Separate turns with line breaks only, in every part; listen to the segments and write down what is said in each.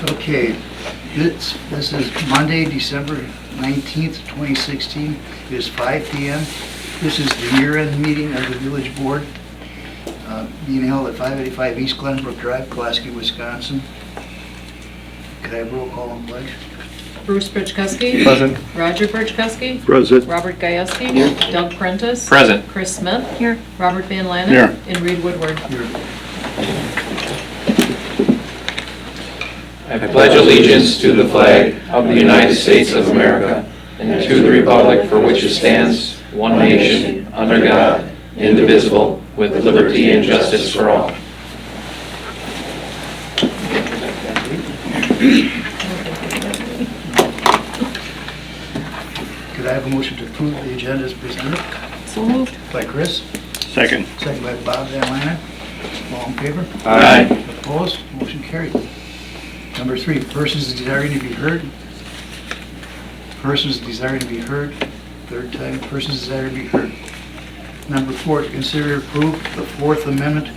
Okay, this is Monday, December 19th, 2016. It is 5 p.m. This is the year-end meeting of the village board, being held at 585 East Glenbrook Drive, Pulaski, Wisconsin. Could I have roll call and pledge?
Bruce Birchkowski.
Present.
Roger Birchkowski.
Present.
Robert Gajewski. Doug Prentice.
Present.
Chris Smith.
Here.
Robert Van Lannen.
Here.
And Reed Woodward.
Here.
I pledge allegiance to the flag of the United States of America and to the republic for which it stands, one nation, under God, indivisible, with liberty and justice for all.
Could I have a motion to approve the agenda as presented?
So moved.
By Chris,
Second.
second by Bob Van Lannen. All in favor?
Aye.
Opposed? Motion carried. Number 3, persons desiring to be heard. Persons desiring to be heard. Third time, persons desiring to be heard. Number 4, to consider and approve the Fourth Amendment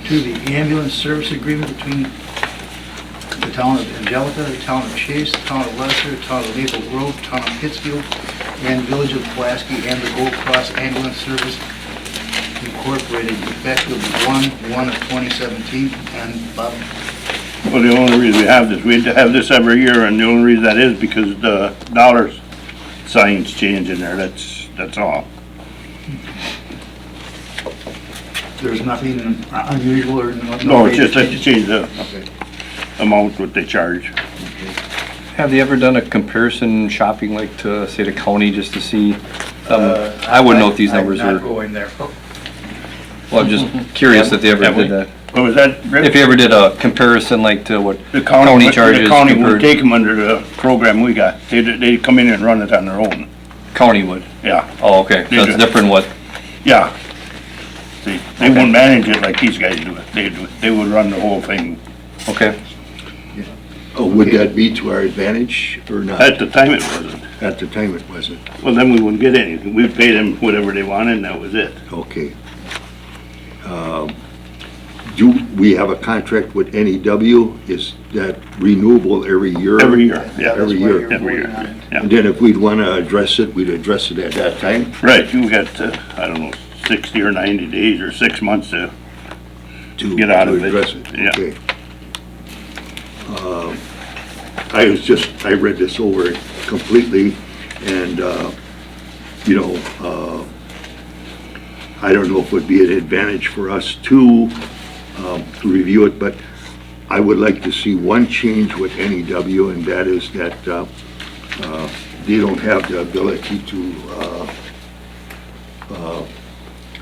to the ambulance service agreement between the town of Angelica, the town of Chase, the town of Leicester, the town of Maple Grove, the town of Pittsfield, and village of Pulaski, and the Gold Cross Ambulance Service Incorporated, effective 1/1/2017. And Bob?
Well, the only reason we have this every year, and the only reason that is because the dollar signs change in there, that's all.
There's nothing unusual or no...
No, it's just that you change the
Okay.
amount what they charge.
Have they ever done a comparison shopping like to, say, the county just to see? I wouldn't know if these numbers
I'm not
are,
going there.
well, I'm just curious if they ever
Have we?
did that.
What was that, Rick?
If you ever did a comparison like to what
The
county charges
The county would
compared,
take them under the program we got. They'd come in and run it on their own.
county would.
Yeah,
Oh, okay,
They
so it's
do.
different what,
yeah. See, they wouldn't manage it like these guys do it. They would run the whole thing.
okay.
Oh, would that be to our advantage or not?
At the time it wasn't.
At the time it wasn't.
Well, then we wouldn't get anything. We'd pay them whatever they wanted and that was it.
Okay. Do we have a contract with NEW? Is that renewable every year?
Every year, yeah.
That's
Every
why
year.
you're
Every
voting
year,
on it.
yeah.
And then if we'd want to address it, we'd address it at that time?
Right, you got, I don't know, 60 or 90 days or 6 months to,
To
Get out
to
of it.
address it?
Yeah.
Okay. I read this over completely and, I don't know if it would be an advantage for us to review it, but I would like to see one change with NEW, and that is that they don't have the ability to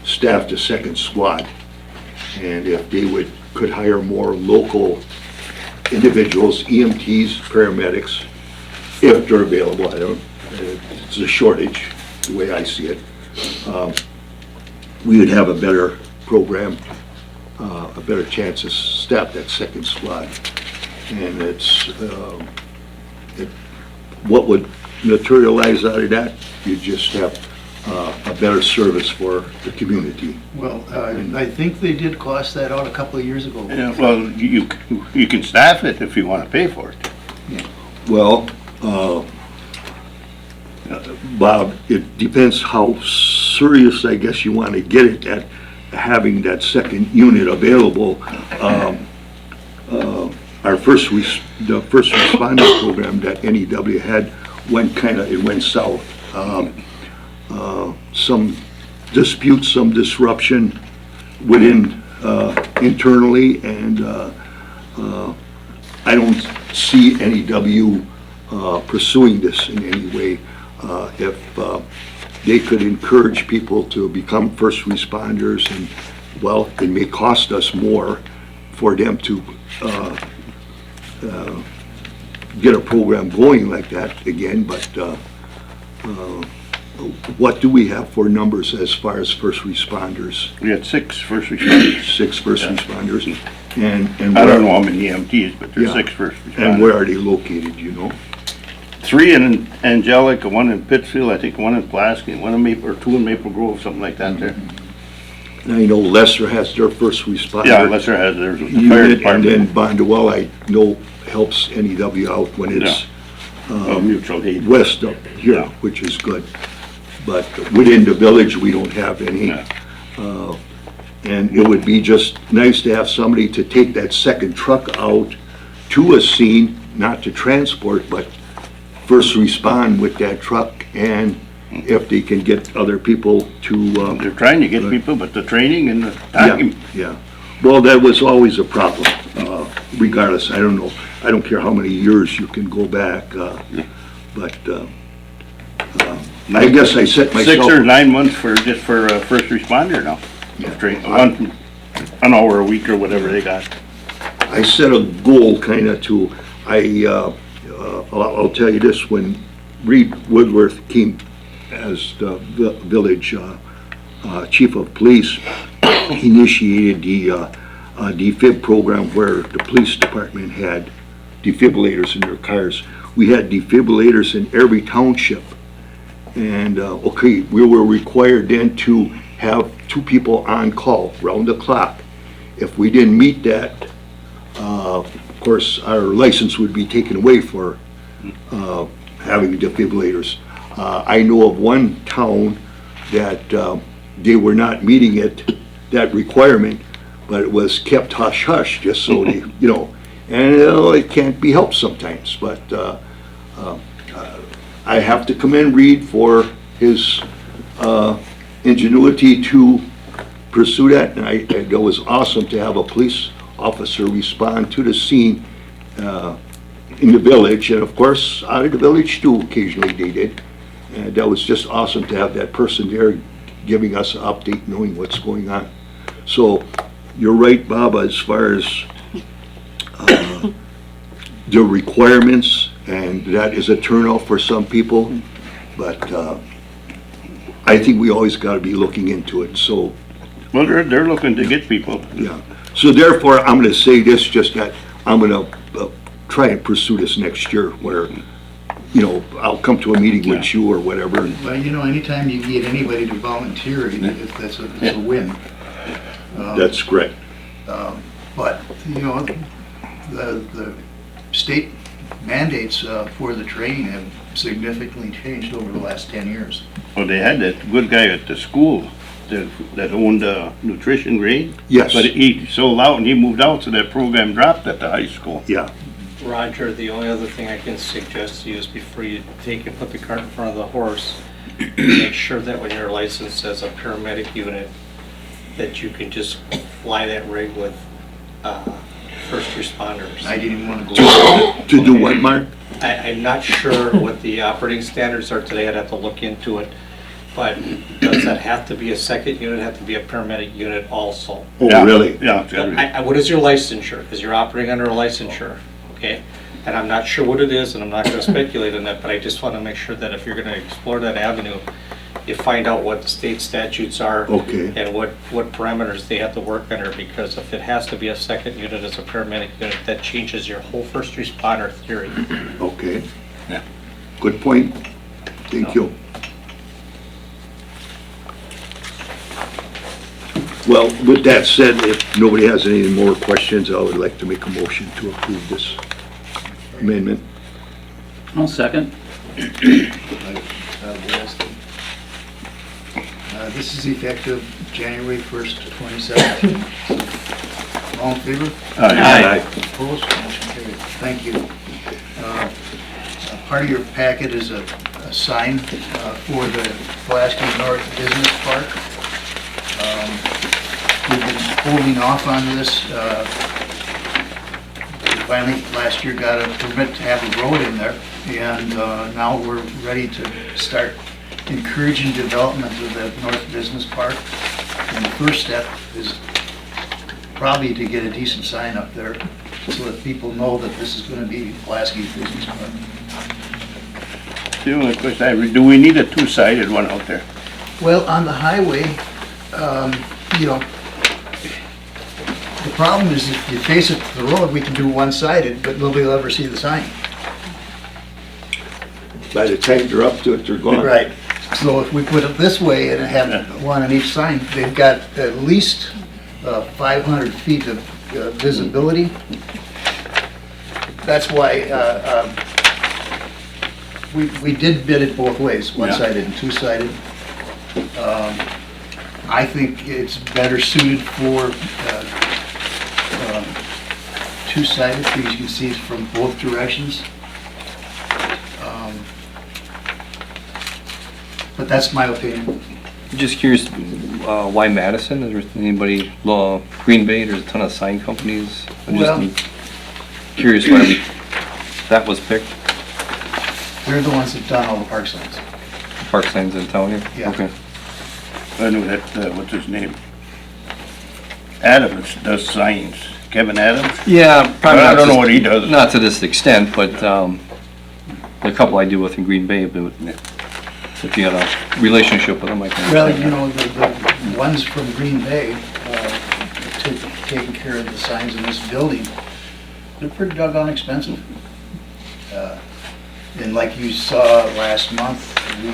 staff the second squad. And if they could hire more local individuals, EMTs, paramedics, if they're available, it's a shortage, the way I see it. We would have a better program, a better chance to staff that second squad. And what would materialize out of that? You just have a better service for the community.
Well, I think they did cost that out a couple of years ago.
yeah, well, you can staff it if you want to pay for it.
Well, Bob, it depends how serious, I guess, you want to get it at having that second unit available. The first responder program that NEW had it went south. Some disputes, some disruption within, internally, and I don't see NEW pursuing this in any way. If they could encourage people to become first responders, and, well, it may cost us more for them to get a program going like that again, but what do we have for numbers as far as first responders?
We had 6 first responders.
6 first responders, and
I don't know how many EMTs, but there's
Yeah.
6 first responders.
And where are they located, you know?
3 in Angelica, 1 in Pittsfield, I think 1 in Pulaski, and 1 in Maple, or 2 in Maple Grove, something like that there.
And I know Lesser has their first responder.
Yeah, Lesser has theirs with the fire
unit, and
department.
then Bondwell, I know, helps NEW out when it's
Mutual aid.
west up here,
Yeah.
which is good. But within the village, we don't have any.
Yeah.
And it would be just nice to have somebody to take that second truck out to a scene, not to transport, but first respond with that truck, and if they can get other people to,
They're trying to get people, but the training and the time.
yeah. Well, that was always a problem, regardless, I don't know, I don't care how many years you can go back, but, I guess I set myself.
6 or 9 months for, just for a first responder now. Train, an hour a week or whatever they got.
I set a goal kinda to, I'll tell you this, when Reed Woodworth came as the village chief of police, he initiated the defib program where the police department had defibrillators in their cars. We had defibrillators in every township. And, okay, we were required then to have 2 people on call, round the clock. If we didn't meet that, of course, our license would be taken away for having defibrillators. I know of one town that they were not meeting that requirement, but it was kept hush-hush, just so they, and it can't be helped sometimes, but I have to commend Reed for his ingenuity to pursue that, and it was awesome to have a police officer respond to the scene in the village, and of course, out of the village too, occasionally they did. And that was just awesome to have that person there giving us an update, knowing what's going on. So, you're right, Bob, as far as the requirements, and that is a turnoff for some people, but I think we always gotta be looking into it, so,
Well, they're looking to get people.
yeah. So therefore, I'm gonna say this, just that I'm gonna try and pursue this next year, where, I'll come to a meeting with you or whatever.
Well, anytime you get anybody to volunteer, that's a win.
That's correct.
But, the state mandates for the training have significantly changed over the last 10 years.
Well, they had that good guy at the school that owned nutrition grade.
Yes.
But he sold out and he moved out, so that program dropped at the high school.
Yeah,
Roger, the only other thing I can suggest to you is before you take and put the cart in front of the horse, make sure that when you're licensed as a paramedic unit, that you can just fly that rig with first responders.
I didn't even want to go.
to do what, Mark?
I'm not sure what the operating standards are today, I'd have to look into it, but does that have to be a second unit, have to be a paramedic unit also?
Oh,
Yeah,
really?
Yeah. it's gotta be.
What is your licensure? Because you're operating under a licensure, okay? And I'm not sure what it is, and I'm not gonna speculate on that, but I just wanna make sure that if you're gonna explore that avenue, you find out what the state statutes are.
Okay.
And what parameters they have to work under, because if it has to be a second unit as a paramedic unit, that changes your whole first responder theory.
Okay.
Yeah.
Good point. Thank you. Well, with that said, if nobody has any more questions, I would like to make a motion to approve this amendment.
I'll second.
This is effective January 1st, 2017. All in favor?
Aye.
Opposed? Motion carried. Thank you. Part of your packet is a sign for the Pulaski North Business Park. We've been holding off on this. We finally, last year, got a permit to have a road in there, and now we're ready to start encouraging development of the North Business Park. And the first step is probably to get a decent sign up there so that people know that this is going to be Pulaski's Business Park.
The only question I have, do we need a two-sided one out there?
Well, on the highway, the problem is if you face it to the road, we can do one-sided, but nobody will ever see the sign.
By the time they're up to it, they're gone.
Right. So if we put it this way and have one on each sign, they've got at least 500 feet of visibility. that's why, we did bid it both ways, one-sided and two-sided. I think it's better suited for two-sided, because you can see it from both directions. But that's my opinion.
Just curious, why Madison? Is there anybody, Green Bay, there's a ton of sign companies. I'm
Well-
just curious why that was picked,
They're the ones that done all the park signs.
park signs in town here?
Yeah.
Okay.
I know that, what's his name? Adams does signs. Kevin Adams?
Yeah, probably
I
not.
don't know
to-
what he does.
Not to this extent, but, the couple I deal with in Green Bay, but if you had a relationship with them, I can.
Well,
understand
you
that.
know, the ones from Green Bay, taking care of the signs in this building, they're pretty doggone expensive. And like you saw last month, we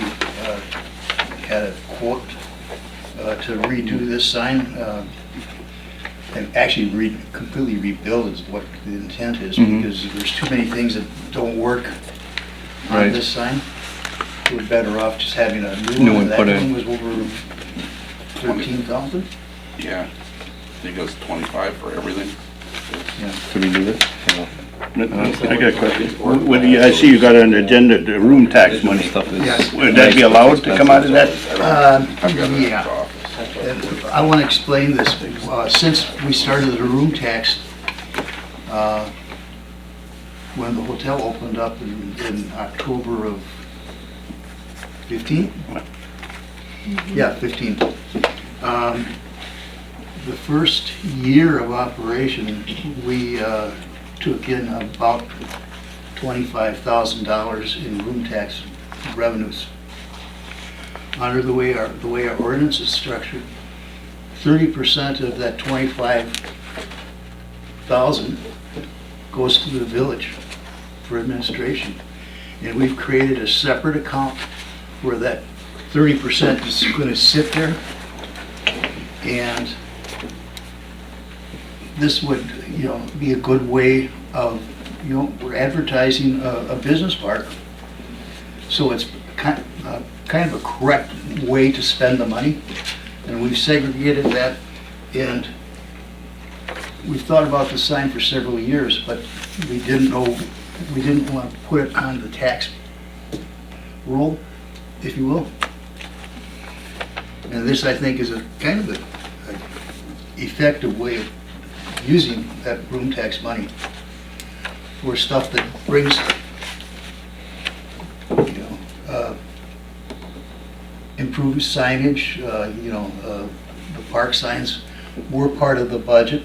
had a quote to redo this sign, and actually completely rebuild is what the intent is,
Mhm.
because there's too many things that don't work on
Right.
this sign. We're better off just having a
New
new
one
one. That
put
one
in.
was over 13,000.
Yeah, I think it was 25 for everything.
Could we do this?
I got a question. I see you got an agenda, the room tax money.
Stuff is.
Yes.
Would that be allowed to come out of that?
Yeah. And I want to explain this. Since we started the room tax, when the hotel opened up in October of 15? Yeah, 15. The first year of operation, we took in about $25,000 in room tax revenues. Under the way our ordinance is structured, 30% of that 25,000 goes to the village for administration. And we've created a separate account where that 30% is going to sit there. And this would, you know, be a good way of, you know, we're advertising a business park. So it's kind of a correct way to spend the money, and we've segregated that, and we've thought about the sign for several years, but we didn't want to put it on the tax roll, if you will. And this, I think, is a kind of a effective way of using that room tax money for stuff that brings, you know, improved signage, the park signs were part of the budget,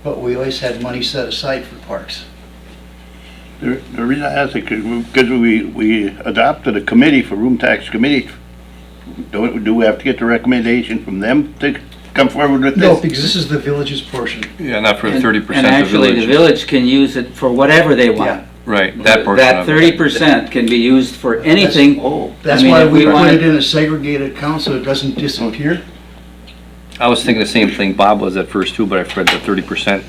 but we always had money set aside for parks.
The reason I ask it, because we adopted a committee for room tax committee. Do we have to get the recommendation from them to come forward with
No,
this?
because this is the village's portion.
Yeah, not for
And-
30%
And
of the
actually, the village can use it for whatever they want.
Yeah.
Right, that portion
That
of it.
30% can be used for anything.
That's
I mean,
why
if
we
we
put
wanted-
it in a segregated account so it doesn't disappear.
I was thinking the same thing Bob was at first too, but I've read that 30%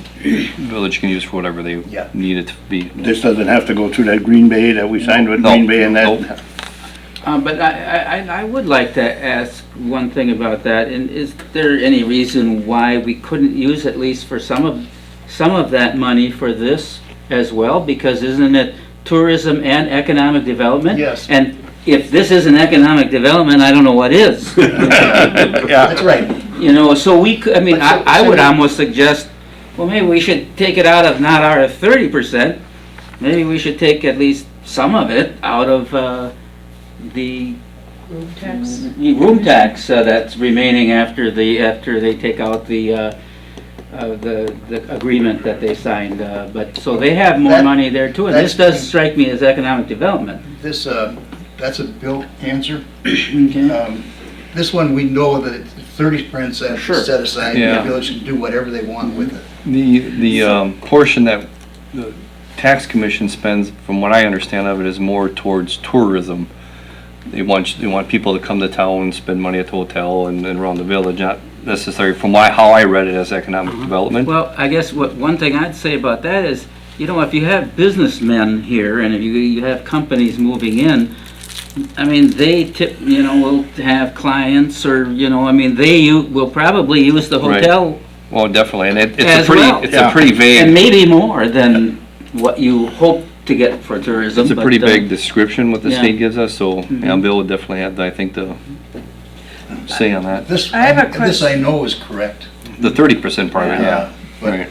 village can use for whatever they
Yeah.
need it to be.
This doesn't have to go through that Green Bay that we signed with
No,
Green Bay and
nope.
that.
But I would like to ask one thing about that, and is there any reason why we couldn't use at least for some of that money for this as well? Because isn't it tourism and economic development?
Yes.
And if this isn't economic development, I don't know what is.
Yeah,
That's right.
You know, so we could, I mean,
But so-
I would
so-
almost suggest, well, maybe we should take it out of not our 30%, maybe we should take at least some of it out of the
Room tax.
room tax that's remaining after they take out the agreement that they signed. But, so they have more
That-
money there too, and this
that's-
does strike me as economic development.
This, that's a Bill answer.
Okay.
This one, we know that 30%
Sure.
set aside,
Yeah.
the village can do whatever they want with it.
The portion that the tax commission spends, from what I understand of it, is more towards tourism. They want people to come to town, spend money at the hotel and around the village, not necessarily from how I read it as economic development.
Well, I guess one thing I'd say about that is, you know, if you have businessmen here and if you have companies moving in, I mean, they will have clients or, I mean, will probably use the
Right.
hotel
Well, definitely, and it's a
As
pretty,
well.
it's a pretty
and
vague,
maybe more than what you hope to get for tourism.
it's a
but,
pretty vague description what the
yeah.
state gives us, so,
Mhm.
yeah, Bill would definitely have, I think, the say on that.
This,
I have a
this I
question.
know is correct.
The 30% part of it, yeah.
But
Right.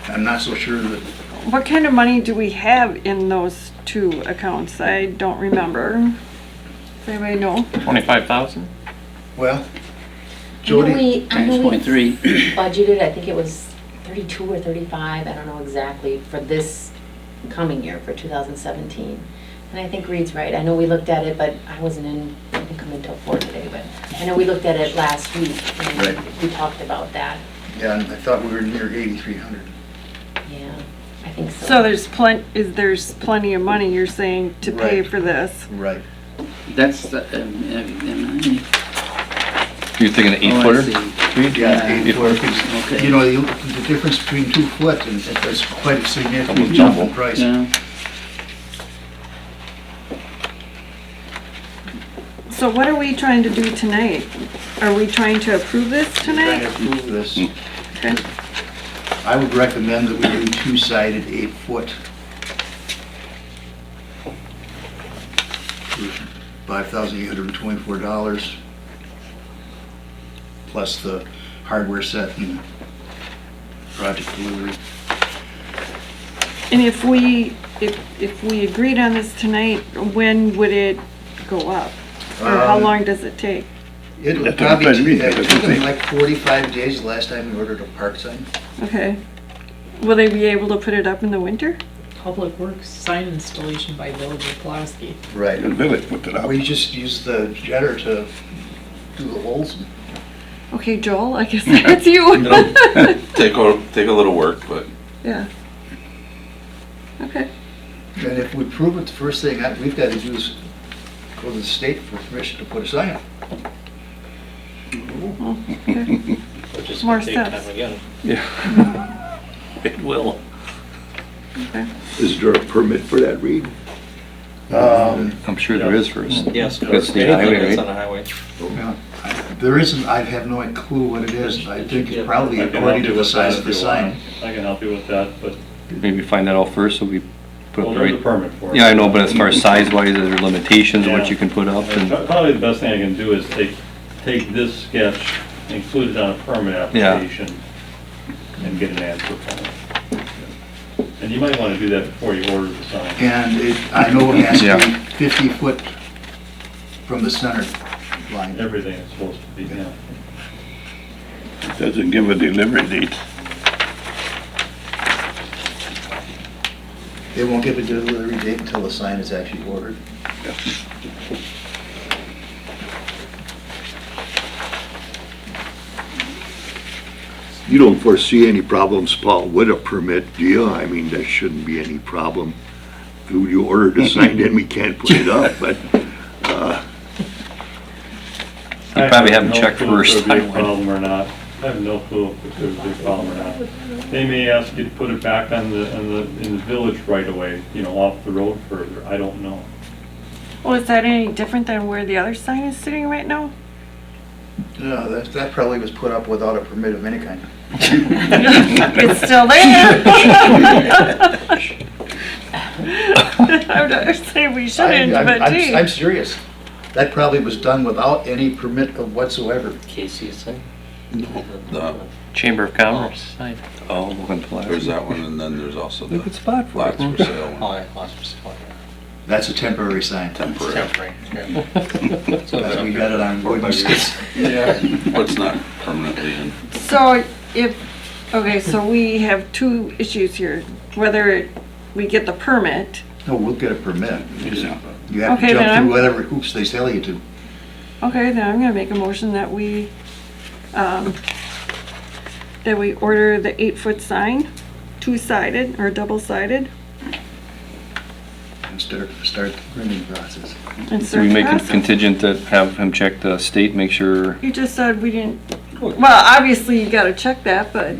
I'm not so sure that,
What kind of money do we have in those two accounts? I don't remember. Does anybody know?
25,000?
well,
I
Jody,
know we
6.3.
budgeted, I think it was 32 or 35, I don't know exactly, for this coming year, for 2017. And I think Reed's right, I know we looked at it, but I wasn't in, I didn't come until 4 today, but I know we looked at it last week, and
Right.
we talked about that,
yeah, and I thought we were near 8,300.
yeah, I think so.
So there's plenty of money, you're saying, to pay
Right.
for this.
Right.
That's,
You're thinking an
oh, I
8-footer?
see.
Yeah,
Yeah.
8 foot, 'cause,
Okay.
you know, the difference between 2 foot and that's quite a significant
Almost
jump in
double.
price.
Yeah.
So what are we trying to do tonight? Are we trying to approve this
Trying to
tonight?
approve this.
Okay.
I would recommend that we do 2-sided 8 foot. $5,824 plus the hardware set and project delivery.
And if we agreed on this tonight, when would it go up? Or how long does it take?
It'll
That's what
probably
I'm trying to
take,
read.
it took them like 45 days the last time we ordered a park sign.
Okay. Will they be able to put it up in the winter?
Public Works sign installation by Village of Pulaski.
Right.
The village put it up.
We just use the jetter to do the holes.
Okay, Joel, I guess that's you.
Take a little work, but
Yeah. Okay.
And if we prove it, the first thing we've got to do is go to the state for permission to put a sign up.
Okay.
Which is
More
gonna take time
steps.
again.
It will.
Is there a permit for that, Reed?
I'm sure there is first.
Yes,
That's the
anything
highway,
that's
right?
on the highway.
Well, There isn't, I have no clue what it is. I think it's probably according to the size of the sign.
I can help you with that, but
Maybe find that out first, so we put
well,
the
there's a
right.
permit for it.
Yeah, I know, but as far as size-wise, are there limitations of what
Yeah.
you can put up and?
Probably the best thing I can do is take this sketch, include it on a permit
Yeah.
application, and get an answer from it. And you might want to do that before you order the sign.
And I know it has to
Yeah.
be 50 foot from the center line.
Everything is supposed to be, yeah.
Doesn't give a delivery date.
They won't give a delivery date until the sign is actually ordered.
You don't foresee any problems, Paul, with a permit, do you? I mean, there shouldn't be any problem. If you ordered a sign, then we can't put it up, but,
You probably have them
no
check
clue if
first.
there'd be a problem or not. I have no clue if there's a big problem or not. They may ask you to put it back in the village right away, off the road further. I don't know.
Well, is that any different than where the other sign is sitting right now?
No, that probably was put up without a permit of any kind.
It's still there. I would say we shouldn't, but gee.
I'm serious. That probably was done without any permit of whatsoever.
Casey's sign?
the,
Chamber of Commerce sign.
Oh, and
there's that one, and then there's also
Good
the
spot for
lots
it.
for sale
Oh,
one.
yeah, lots of stuff.
That's a temporary sign.
Temporary.
Temporary. yeah.
That's we got it on wooden sticks.
Yeah, but it's not permanently in.
So so we have two issues here, whether we get the permit.
No, we'll get a permit.
Yeah.
You have to
Okay, then
jump
I'm-
through whatever hoops they tell you to.
Okay, then I'm gonna make a motion that we order the 8-foot sign, 2-sided or double-sided,
And start the printing process.
and
Do
start
we
the
make it
process.
contingent to have him check the state, make sure,
You just said we didn't, well, obviously you gotta check that, but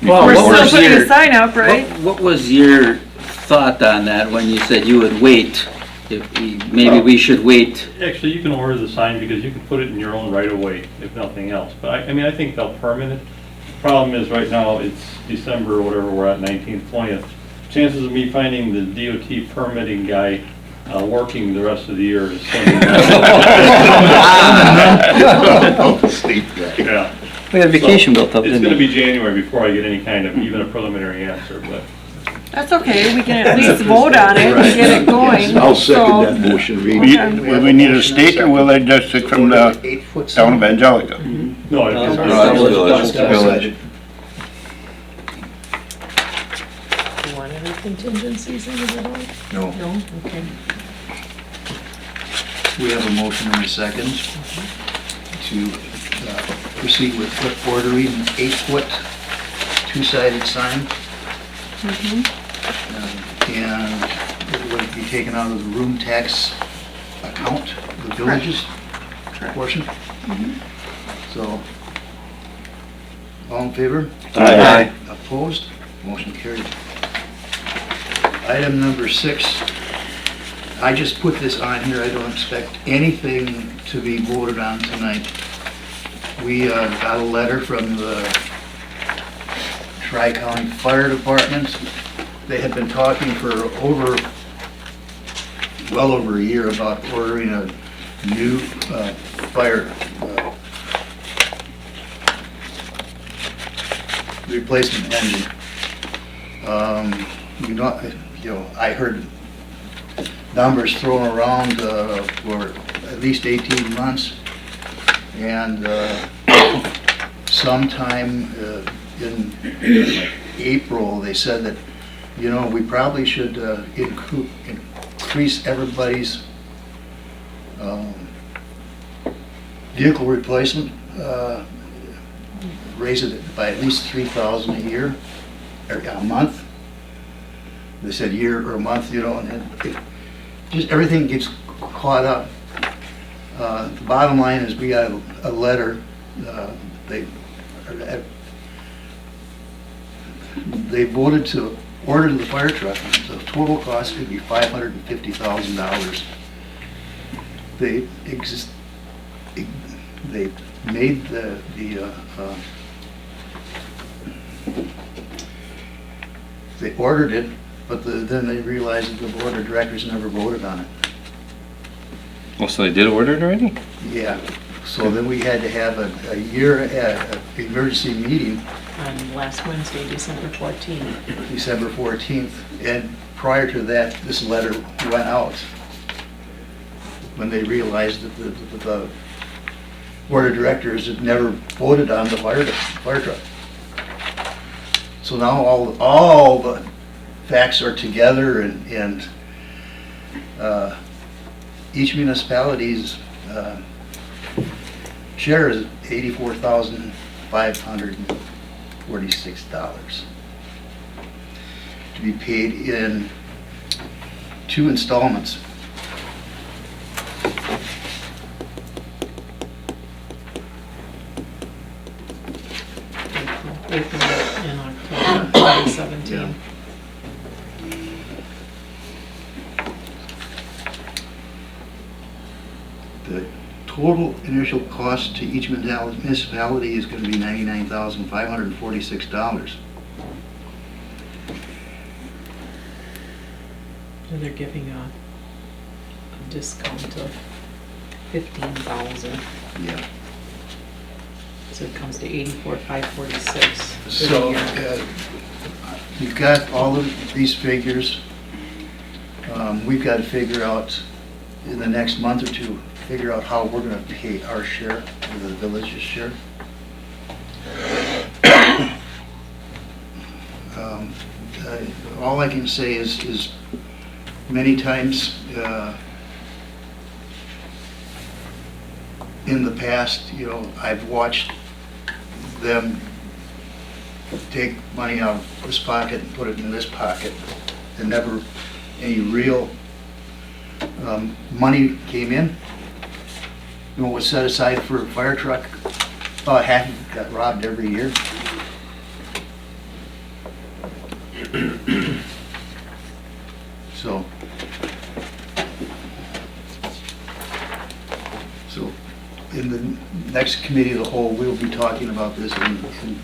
Well,
We're
what
still
was
putting
your-
a sign up, right?
What was your thought on that when you said you would wait? Maybe we should wait.
Actually, you can order the sign because you can put it in your own right of way, if nothing else. But I mean, I think they'll permit it. Problem is, right now, it's December, or whatever, we're at 19th, 20th. Chances of me finding the DOT permitting guy working the rest of the year is slim.
State guy.
Yeah.
We have vacation built up,
It's
didn't
gonna
we?
be January before I get any kind of, even a preliminary answer, but
That's okay, we can at least vote on it and get it going.
I'll second
So-
that motion, Reed.
Will we need a stake, or will they just stick from the
8-foot
town of
sign.
Angelica?
no, it's
Village.
You want any contingencies in it at all?
No.
No? Okay.
We have a motion and a second to proceed with ordering an 8-foot, two-sided sign. And it would be taken out of the room tax account, the villages portion. So, all in favor?
Aye.
Opposed? Motion carried. Item number 6, I just put this on here, I don't expect anything to be voted on tonight. We got a letter from the Tri-County Fire Department. They had been talking for well over a year about ordering a new fire replacement engine. I heard numbers thrown around for at least 18 months. And sometime in April, they said that, we probably should increase everybody's vehicle replacement, raise it by at least $3,000 a year, or a month. They said year or a month, and just everything gets caught up. The bottom line is we got a letter, they voted to order the fire truck. The total cost could be $550,000. They made they ordered it, but then they realized that the board of directors never voted on it.
Oh, so they did order it already?
Yeah, so then we had to have a emergency meeting
On last Wednesday, December 14th.
December 14th, and prior to that, this letter went out when they realized that the board of directors had never voted on the fire truck. So now all the facts are together, and each municipality's share is $84,546 to be paid in 2 installments.
April and October 2017.
The total initial cost to each municipality is going to be $99,546.
And they're giving a discount of $15,000.
Yeah.
So it comes to $84,546 for the
So,
year.
you've got all of these figures. We've got to figure out in the next month or two, figure out how we're going to pay our share, or the village's share. All I can say is many times in the past, I've watched them take money out of this pocket and put it in this pocket, and never any real money came in. What was set aside for a fire truck, about half of it got robbed every year. So in the next committee of the whole, we'll be talking about this in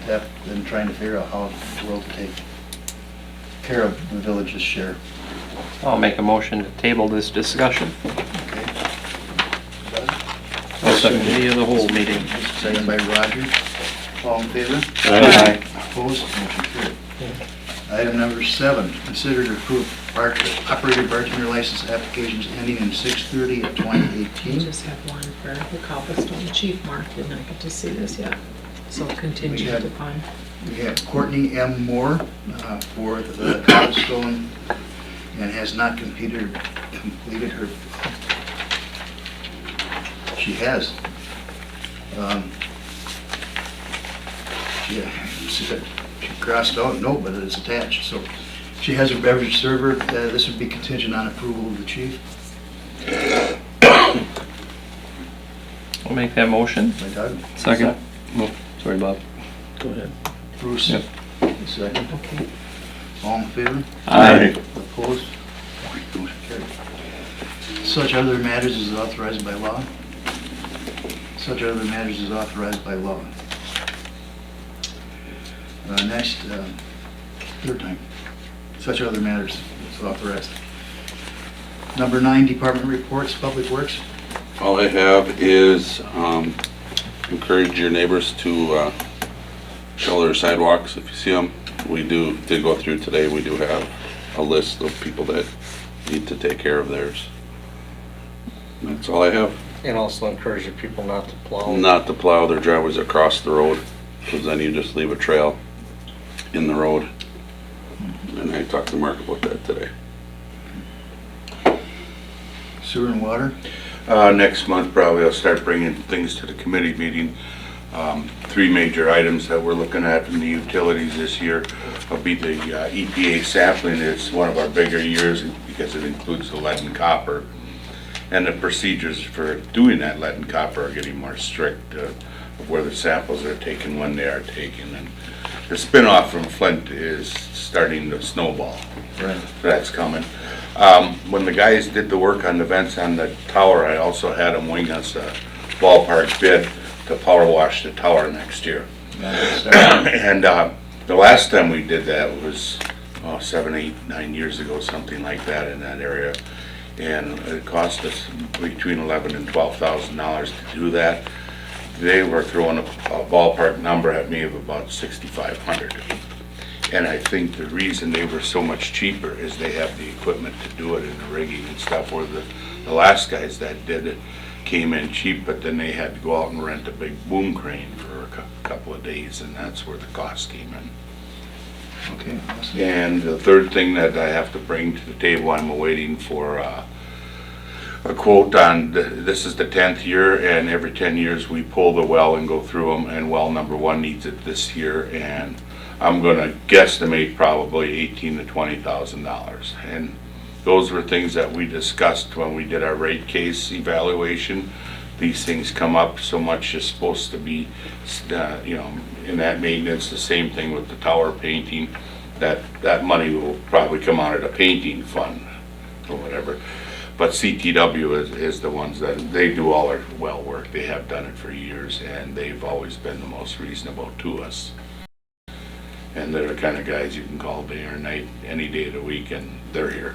depth and trying to figure out how we'll take care of the village's share.
I'll make a motion to table this discussion.
Okay?
Committee of the whole meeting.
Second by Roger. All in favor?
Aye.
Opposed? Motion carried. Item number 7, consider to approve operator bartender license applications ending in 6/30 of
We
2018.
just have one for the Cobblestone. Chief Mark did not get to see this yet, so contingent upon.
We have Courtney M. Moore for the Cobblestone and has not completed her. She has. She crossed out no, but it's attached. So she has a beverage server. This would be contingent on approval of the chief.
I'll make that motion.
By Doug.
Second. Oh, sorry, Bob.
Go ahead.
Bruce.
Yep.
Second.
Okay.
All in favor?
Aye.
Opposed? Motion carried. Such other matters as authorized by law. Such other matters as authorized by law. Next, third time. Such other matters as authorized. Number 9, department reports, Public Works.
All I have is encourage your neighbors to shovel their sidewalks if you see them. We did go through today, we do have a list of people that need to take care of theirs. That's all I have.
And also encourage the people not to plow.
Not to plow their driveways across the road, because then you just leave a trail in the road. And I talked to Mark about that today.
Sewer and water.
Next month, probably I'll start bringing things to the committee meeting. 3 major items that we're looking at in the utilities this year will be the EPA sampling. It's one of our bigger years because it includes the lead and copper. And the procedures for doing that lead and copper are getting more strict of where the samples are taken, when they are taken. And the spin-off from Flint is starting to snowball.
Right.
That's coming. When the guys did the work on the vents on the tower, I also had them wing us a ballpark bid to power wash the tower next year. And the last time we did that was 7, 8, 9 years ago, something like that in that area. And it cost us between $11,000 and $12,000 to do that. They were throwing a ballpark number at me of about $6,500. And I think the reason they were so much cheaper is they have the equipment to do it and the rigging and stuff, where the last guys that did it came in cheap, but then they had to go out and rent a big boom crane for a couple of days, and that's where the cost came in.
Okay. Awesome.
And the third thing that I have to bring to the table, I'm awaiting for a quote on, this is the 10th year, and every 10 years we pull the well and go through them, and well number 1 needs it this year, and I'm gonna guesstimate probably $18,000 to $20,000. And those were things that we discussed when we did our rate case evaluation. These things come up, so much is supposed to be, in that maintenance. The same thing with the tower painting. That money will probably come out of the painting fund or whatever. But CTW is the ones that, they do all our well work. They have done it for years, and they've always been the most reasonable to us. And they're the kind of guys you can call day or night, any day of the week, and they're here.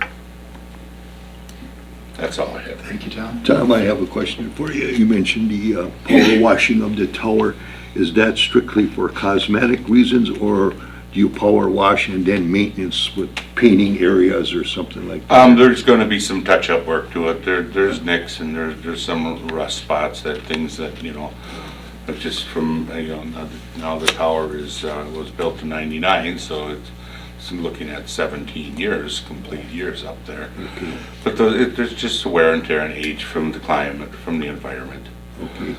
That's all I have.
Thank you, Tom.
Tom, I have a question for you. You mentioned the power washing of the tower. Is that strictly for cosmetic reasons, or do you power wash and then maintenance with painting areas or something like that?
There's gonna be some touch-up work to it. There's nicks and there's some rust spots, things that, but just from, now the tower was built in '99, so it's looking at 17 years, complete years up there.
Okay.
But there's just wear and tear and age from the climate, from the environment.
Okay.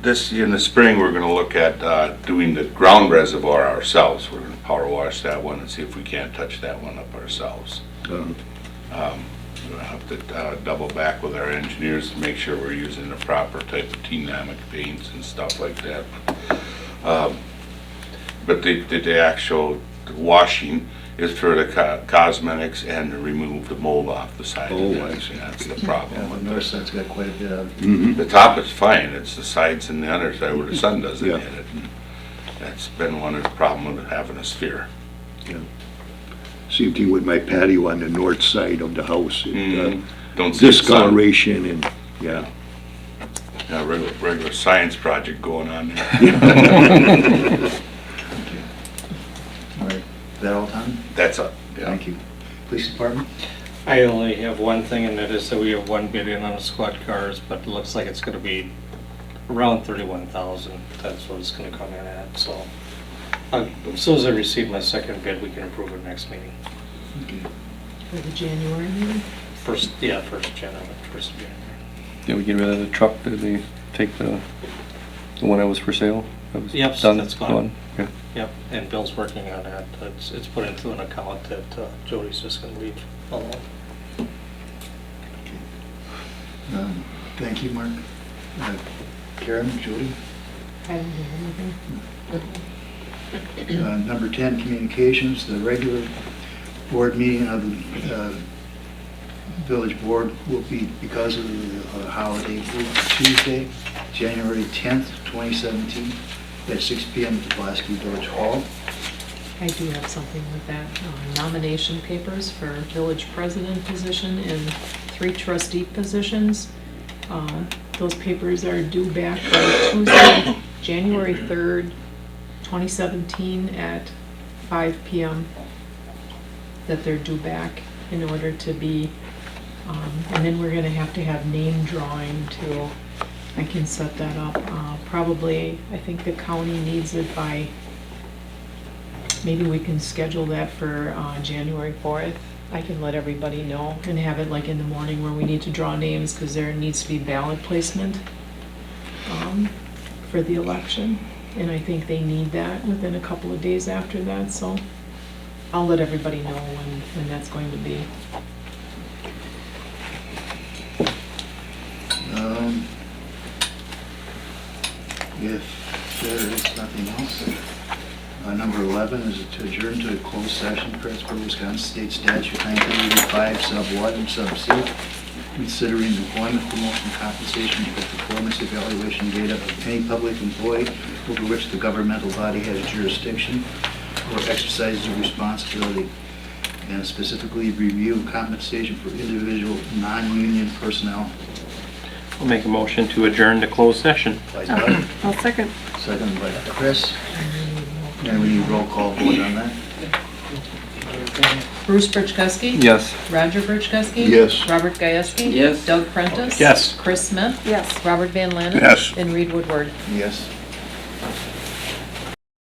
This, in the spring, we're gonna look at doing the ground reservoir ourselves. We're gonna power wash that one and see if we can't touch that one up ourselves. We'll have to double back with our engineers to make sure we're using the proper type of T-Namic paints and stuff like that. But the actual washing is for the cosmetics and to remove the mold off the side.
Oh,
of
I
it.
see.
That's the
Yeah,
problem.
the
with
north
it.
side's got quite a bit of it.
Mhm.
The top is fine, it's the sides and the underside where the sun doesn't
Yeah.
hit it. And that's been one of the problems with having a sphere.
Same thing with my patio on the north side of the house.
Don't see the sun.
Discoloration and, yeah.
Yeah, regular science project going on there.
All right, is that all, Tom?
That's a, yeah.
Thank you. Police department?
I only have one thing, and that is that we have one bid in on the squad cars, but it looks like it's gonna be around 31,000. That's what it's gonna come in at, so. As soon as I receive my second bid, we can approve it next meeting.
For the January meeting?
First of January.
Did we get rid of the truck? Did they take the one that was for sale? That was
Yep,
done?
that's gone.
Okay.
Yep, and Bill's working on that. It's put into an account that Jody's just gonna leave alone.
Thank you, Mark. Karen, Judy?
I don't have anything.
Number 10, communications, the regular board meeting of the village board will be, because of the holiday, will be Tuesday, January 10th, 2017, at 6 PM at the Pulaski Village Hall.
I do have something with that. Nomination papers for village president position and 3 trustee positions. Those papers are due back by Tuesday, January 3rd, 2017 at 5 PM. That they're due back in order to be, and then we're gonna have to have name drawing too. I can set that up. Probably, I think the county needs it by, maybe we can schedule that for January 4th. I can let everybody know and have it like in the morning where we need to draw names because there needs to be ballot placement for the election. And I think they need that within a couple of days after that, so I'll let everybody know when that's going to be.
If there is nothing else, number 11 is to adjourn to a closed session per Wisconsin State Statute 1985, sub 1 and sub C, considering employment, promotion, compensation, or performance evaluation data of any public employee over which the governmental body has jurisdiction or exercises a responsibility, and specifically review compensation for individual non-union personnel.
I'll make a motion to adjourn to closed session.
By Doug,
I'll second.
second by Chris. And we need roll call vote on that.
Bruce Birchkowski?
Yes.
Roger Birchkowski?
Yes.
Robert Gieske?
Yes.
Doug Prentice?
Yes.
Chris Smith?
Yes.
Robert Van Lannen?
Yes.
And Reed Woodward.
Yes.